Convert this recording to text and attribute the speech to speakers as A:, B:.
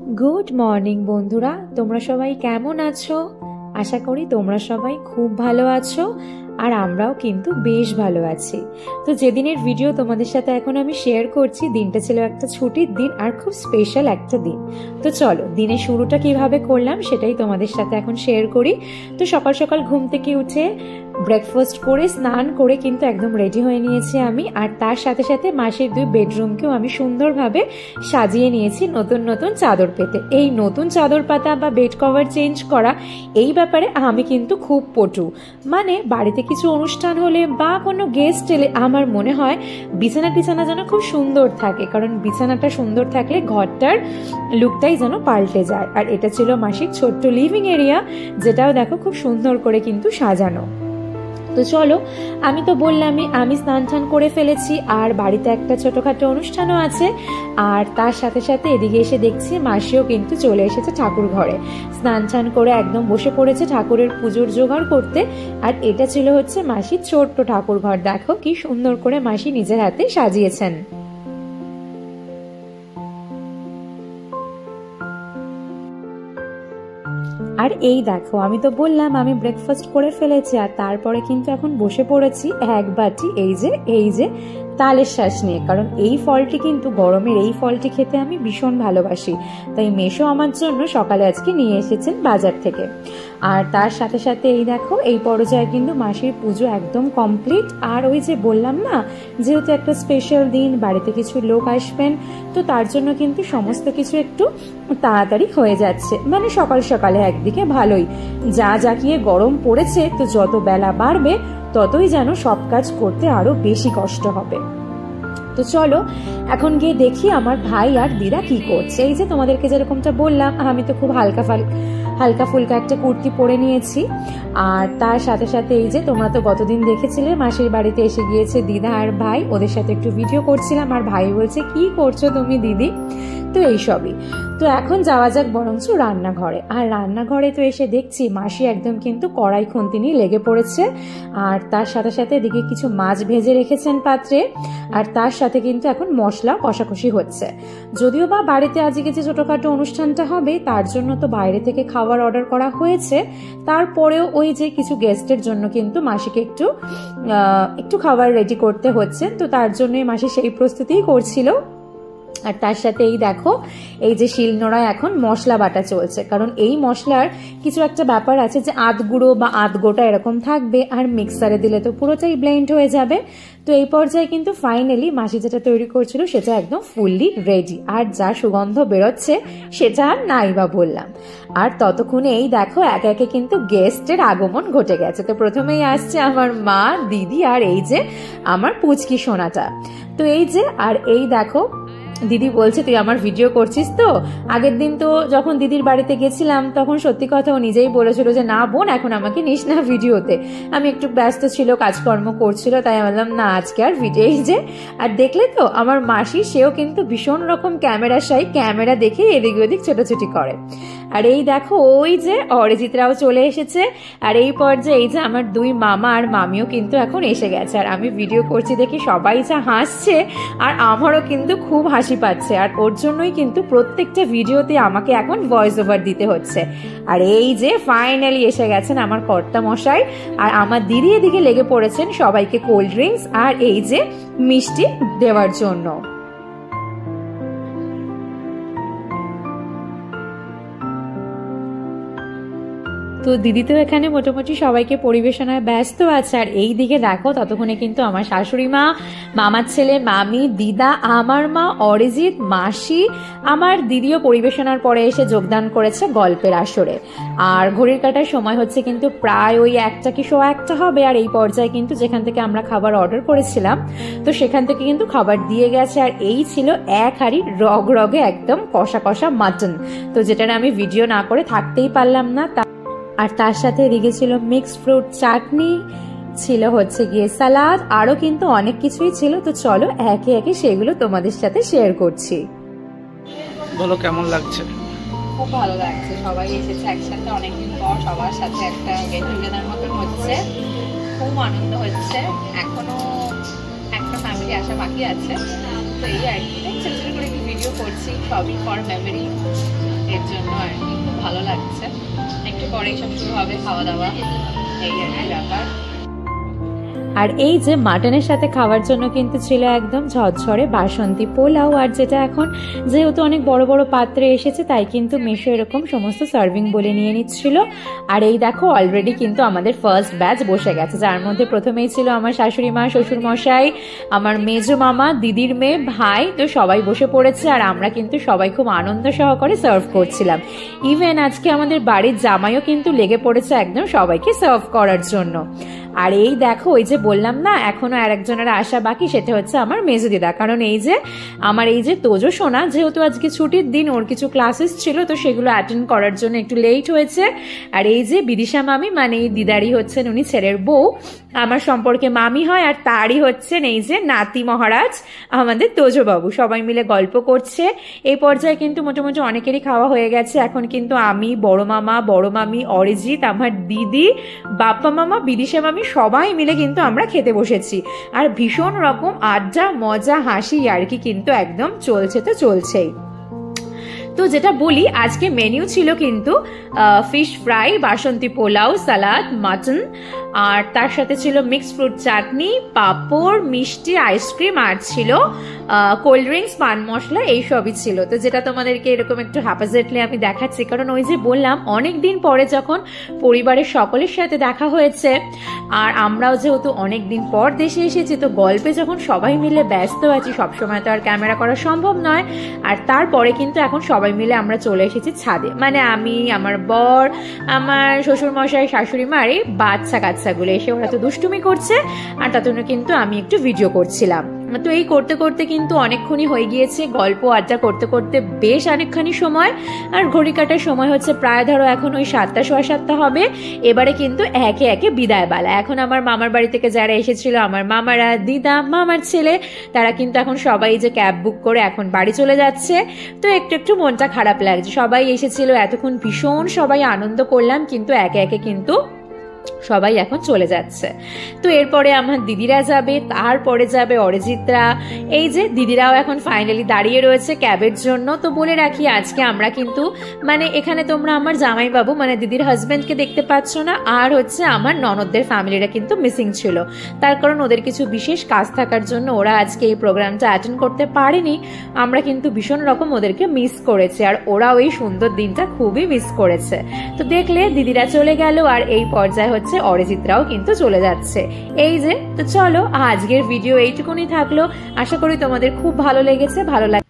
A: Good morning बंधुरा तोमरा सबाई केमन आछो। आशा करी तोमरा सबाई खूब भालो आछो আর আমরাও কিন্তু বেশ ভালো আছি। তো যেদিনের ভিডিও তোমাদের সাথে এখন আমি শেয়ার করছি দিনটা ছিল একটা ছুটির দিন আর খুব স্পেশাল একটা দিন। তো চলো দিনের শুরুটা কিভাবে করলাম সেটাই তোমাদের সাথে এখন শেয়ার করি। তো সকাল সকাল ঘুম থেকে উঠে ব্রেকফাস্ট করে স্নান করে কিন্তু একদম রেডি হয়ে নিয়েছি আমি। আর তার সাথে সাথে মাসির দুই বেডরুমকেও আমি সুন্দরভাবে সাজিয়ে নিয়েছি নতুন নতুন চাদর পেতে। এই নতুন চাদর পাতা বা বেড কভার চেঞ্জ করা এই ব্যাপারে আমি কিন্তু খুব পটু। মানে বাড়িতে কিছু অনুষ্ঠান হলে বা কোনো গেস্ট এলে আমার মনে হয় বিছানা যেন খুব সুন্দর থাকে, কারণ বিছানাটা সুন্দর থাকলে ঘরটার লুকটাই যেন পাল্টে যায়। আর এটা ছিল মাসির ছোট্ট লিভিং এরিয়া, যেটাও দেখো খুব সুন্দর করে কিন্তু সাজানো। তো চলো আমি তো বললামই আমি স্নান টান করে ফেলেছি আর বাড়িতে একটা ছোটখাটো অনুষ্ঠানও আছে। আর তার সাথে সাথে এদিকে এসে দেখছি মাসিও কিন্তু চলে এসেছে ঠাকুর ঘরে, স্নান টান করে একদম বসে পড়েছে ঠাকুরের পুজোর জোগাড় করতে। আর এটা ছিল হচ্ছে মাসির ছোট্ট ঠাকুর ঘর, দেখো কি সুন্দর করে মাসি নিজের হাতে সাজিয়েছেন। আর এই দেখো আমি তো বললাম আমি ব্রেকফাস্ট করে ফেলেছি আর তারপরে কিন্তু এখন বসে পড়েছি এক বাটি এই যে তালের শ্বাস নিয়ে, কারণ এই ফলটি কিন্তু গরমের এই ফলটি খেতে আমি ভীষণ ভালোবাসি। তাই মেশো আমার জন্য সকালে আজকে নিয়ে এসেছেন বাজার থেকে। আর তার সাথে সাথে এই দেখো এই পর্যায়ে কিন্তু মাসির পুজো একদম কমপ্লিট। আর ওই যে বললাম না যেহেতু একটা স্পেশাল দিন বাড়িতে কিছু লোক আসবেন, তো তার জন্য কিন্তু সমস্ত কিছু একটু তাড়াতাড়ি হয়ে যাচ্ছে। মানে সকাল সকালে একদিকে ভালোই, যা জাকিয়ে গরম পড়েছে, তো যত বেলা বাড়বে ততই যেন সব কাজ করতে আরো বেশি কষ্ট হবে। তো চলো এখন গিয়ে দেখি আমার ভাই আর দিদা কি করছে। এই যে তোমাদেরকে যেরকমটা বললাম আমি তো খুব হালকা ফুলকা একটা কুর্তি পরে নিয়েছি। আর তার সাথে সাথে এই যে তোমরা তো গতদিন দেখেছিলে মাসির বাড়িতে এসে গিয়েছে দিদা আর ভাই, ওদের সাথে একটু ভিডিও করছিলাম। আর ভাই বলছে কি করছো তুমি দিদি, তো এইসবই। তো এখন যাওয়া যাক বরঞ্চ রান্নাঘরে। আর রান্নাঘরে তো এসে দেখছি মাসি একদম কিন্তু কড়াই খুন্তি নিয়ে লেগে পড়েছে। আর তার সাথে সাথে এদিকে কিছু মাছ ভেজে রেখেছেন পাত্রে। আর তার সাথে কিন্তু এখন মশলা কষাকষি হচ্ছে। যদিও বা বাড়িতে আজকে যে ছোটখাটো অনুষ্ঠানটা হবে তার জন্য তো বাইরে থেকে খাবার অর্ডার করা হয়েছে, তারপরেও ওই যে কিছু গেস্টের জন্য কিন্তু মাসিকে একটু খাবার রেডি করতে হচ্ছে। তো তার জন্যই মাসি সেই প্রস্তুতিই করছিল। আর তার সাথে এই দেখো এই যে শিলনোড়ায় এখন মশলা বাটা চলছে, কারণ এই মশলার কিছু একটা ব্যাপার আছে যে আধ গুঁড়ো বা আধ গোটা এরকম থাকবে, আর মিক্সারে দিলে তো পুরোটাই ব্লেন্ড হয়ে যাবে। তো এই পর্যায়ে কিন্তু ফাইনালি মাসি যেটা তৈরি করছিল সেটা একদম ফুললি রেডি। আর যা সুগন্ধ বেরোচ্ছে সেটা আর নাই বা বললাম। আর ততক্ষণে এই দেখো একে একে কিন্তু গেস্টের আগমন ঘটে গেছে। তো প্রথমেই আসছে আমার মা, দিদি আর এই যে আমার পুচকি সোনাটা। তো এই যে আর এই দেখো দিদি বলছে তুই আমার ভিডিও করছিস তো। আগের দিন তো যখন দিদির বাড়িতে গেছিলাম তখন সত্যি কথা ও নিজেই বলেছিল যে না বোন এখন আমাকে নিস না ভিডিওতে, আমি একটু ব্যস্ত ছিল কাজকর্ম করছিল, তাই বললাম না আজকে আর ভিডিও। এই যে আর দেখলে তো আমার মাসি, সেও কিন্তু ভীষণ রকম ক্যামেরা শাই, ক্যামেরা দেখে এদিক ওদিক ছোটাছুটি করে। আর এই দেখো ওই যে অরিজিৎরাও চলে এসেছে। আর এই পর্যায়ে এই যে আমার দুই মামা আর মামিও কিন্তু এখন এসে গেছে। আর আমি ভিডিও করছি দেখি সবাই যা হাসছে আর আমারও কিন্তু খুব হাসি পাচ্ছে। আর ওর জন্যই কিন্তু প্রত্যেকটা ভিডিওতে আমাকে এখন ভয়েস ওভার দিতে হচ্ছে। আর এই যে ফাইনালি এসে গেছেন আমার কর্তা মশাই। আর আমার দিদি এদিকে লেগে পড়েছেন সবাইকে কোল্ড ড্রিঙ্কস আর এই যে মিষ্টি দেওয়ার জন্য। তো দিদি তো এখানে মোটামুটি সবাইকে পরিবেশনায় ব্যস্ত আছে। আর এই দিকে দেখো ততক্ষণে কিন্তু আমার শাশুড়ি মা, মামার ছেলে, মামি, দিদা, আমার মা, অরিজিৎ, মাসি, আমার দিদিও পরিবেশনার পরে এসে যোগদান করেছে গল্পের আসরে। আর ঘড়ির কাটার সময় হচ্ছে কিন্তু প্রায় ওই 1টা কি 1:15 হবে। আর এই পর্যায়ে কিন্তু যেখান থেকে আমরা খাবার অর্ডার করেছিলাম তো সেখান থেকে কিন্তু খাবার দিয়ে গেছে। আর এই ছিল এক হাঁড়ি রগে একদম কষা কষা মাটন, তো যেটা আমি ভিডিও না করে থাকতেই পারলাম না। আর তার সাথে এদিকে ছিল মিক্সড ফ্রুট চাটনি, ছিল হচ্ছে গিয়ে সালাদ, আরো কিন্তু অনেক কিছুই ছিল। তো চলো একে একে সেগুলো তোমাদের সাথে শেয়ার করছি।
B: বলো কেমন লাগছে?
C: খুব ভালো লাগছে, সবাই এসেছে একসাথে অনেকদিন পর, সবার সাথে একটা গেট টুগেদার মতন হচ্ছে, খুব আনন্দ হচ্ছে। এখনো একটা ফ্যামিলি আসা বাকি আছে। তো এই আর কি ছোট ছোট করে একটু ভিডিও করছি, সবই ফর মেমোরি। ব্লগের জন্য আর কি, খুব ভালো লাগছে। একটু পরেই সব শুরু হবে খাওয়া দাওয়া, এই আর কি ব্যাপার।
A: আর এই যে মাটনের সাথে খাওয়ার জন্য কিন্তু ছিল একদম ঝরঝরে বাসন্তী পোলাও, আর যেটা এখন যেহেতু অনেক বড় বড় পাত্রে এসেছে তাই কিন্তু মেশো এরকম সমস্ত সার্ভিং বলে নিয়ে নিচ্ছিল। আর এই দেখো অলরেডি কিন্তু আমাদের ফার্স্ট ব্যাচ বসে গেছে, যার মধ্যে প্রথমেই ছিল আমার শাশুড়ি মা, শ্বশুর মশাই, আমার মেজো মামা, দিদির মেয়ে, ভাই, তো সবাই বসে পড়েছে। আর আমরা কিন্তু সবাই খুব আনন্দ সহকারে সার্ভ করছিলাম। ইভেন আজকে আমাদের বাড়ির জামাইও কিন্তু লেগে পড়েছে একদম সবাইকে সার্ভ করার জন্য। আর এই দেখো ওই যে বললাম না এখনো আর একজনের আসা বাকি, সেটা হচ্ছে আমার মেজো দিদা। কারণ এই যে আমার এই যে তোজো সোনা, যেহেতু আজকে ছুটির দিন, ওর কিছু ক্লাসেস ছিল তো সেগুলো অ্যাটেন্ড করার জন্য একটু লেট হয়েছে। আর এই যে বিদিশা মামি, মানে এই দিদারি হচ্ছেন উনি ছেলের বউ, আমার সম্পর্কে মামি হয়, আর তারই হচ্ছেন এই যে নাতি মহারাজ আমাদের তোজো বাবু। সবাই মিলে গল্প করছে। এই পর্যায়ে কিন্তু মোটামুটি অনেকেরই খাওয়া হয়ে গেছে। এখন কিন্তু আমি, বড় মামা, বড় মামি, অরিজিৎ, আমার দিদি, বাপ্পা মামা, বিদিশা মামি সবাই মিলে কিন্তু আমরা খেতে বসেছি। আর ভীষণ রকম আড্ডা, মজা, হাসি আর কি কিন্তু একদম চলছে তো চলছেই। তো যেটা বলি, আজকে মেনু ছিল কিন্তু ফিশ ফ্রাই, বাসন্তী পোলাও, সালাদ, মাটন, আর তার সাথে ছিল মিক্সড ফ্রুট চাটনি, পাঁপড়, মিষ্টি, আইসক্রিম, আর ছিল কোল্ড ড্রিঙ্কস, পান মশলা, এইসবই ছিল। তো যেটা তোমাদেরকে এরকম একটু হ্যাপাজেটলি আমি দেখাচ্ছি, কারণ ওই যে বললাম অনেকদিন পরে যখন পরিবারের সকলের সাথে দেখা হয়েছে, আর আমরাও যেহেতু অনেকদিন পর দেশে এসেছি, তো গল্পে যখন সবাই মিলে ব্যস্ত আছি, সবসময় তো আর ক্যামেরা করা সম্ভব নয়। আর তারপরে কিন্তু এখন সবাই মিলে আমরা চলে এসেছি ছাদে, মানে আমি, আমার বর, আমার শ্বশুর মশাই, শাশুড়ি মা, আর এই বাচ্চা কাচ্চাগুলো এসে ওরা তো দুষ্টুমি করছে, আর তার জন্য কিন্তু আমি একটু ভিডিও করছিলাম। তো এই করতে করতে কিন্তু অনেকক্ষণই হয়ে গিয়েছে, গল্প আড্ডা করতে করতে বেশ অনেকখানি সময়। আর ঘড়ি কাটার সময় হচ্ছে প্রায় ধরো এখন ওই 7টা, সোয়া 7টা হবে। এবারে কিন্তু একে একে বিদায় বেলা। এখন আমার মামার বাড়ি থেকে যারা এসেছিল, আমার মামারা, দিদা, মামার ছেলে, তারা কিন্তু এখন সবাই যে ক্যাব বুক করে এখন বাড়ি চলে যাচ্ছে। তো একটু একটু মনটা খারাপ লাগছে। সবাই এসেছিল এতক্ষণ, ভীষণ সবাই আনন্দ করলাম, কিন্তু একে একে কিন্তু সবাই এখন চলে যাচ্ছে। তো এরপরে আমার দিদিরা যাবে, তারপরে যাবে অরিজিৎরা। এই যে দিদিরাও এখন ফাইনালি দাঁড়িয়ে রয়েছে ক্যাবের জন্য। তো বলে রাখি, আজকে আমরা কিন্তু মানে এখানে তোমরা আমার জামাইবাবু মানে দিদির হাজব্যান্ডকে দেখতে পাচ্ছ না, আর হচ্ছে আমার ননদদের ফ্যামিলিরা কিন্তু মিসিং ছিল। তার কারণ ওদের কিছু বিশেষ কাজ থাকার জন্য ওরা আজকে এই প্রোগ্রামটা অ্যাটেন্ড করতে পারেনি। আমরা কিন্তু ভীষণ রকম ওদেরকে মিস করেছি, আর ওরাও এই সুন্দর দিনটা খুবই মিস করেছে। তো দেখলে দিদিরা চলে গেল, আর এই পর্যায়ে হচ্ছে অরিজিৎরাও কিন্তু চলে যাচ্ছে। এই যে, তো চলো আজকের ভিডিও এইটুকুনি থাকলো। আশা করি তোমাদের খুব ভালো লেগেছে। ভালো লাগে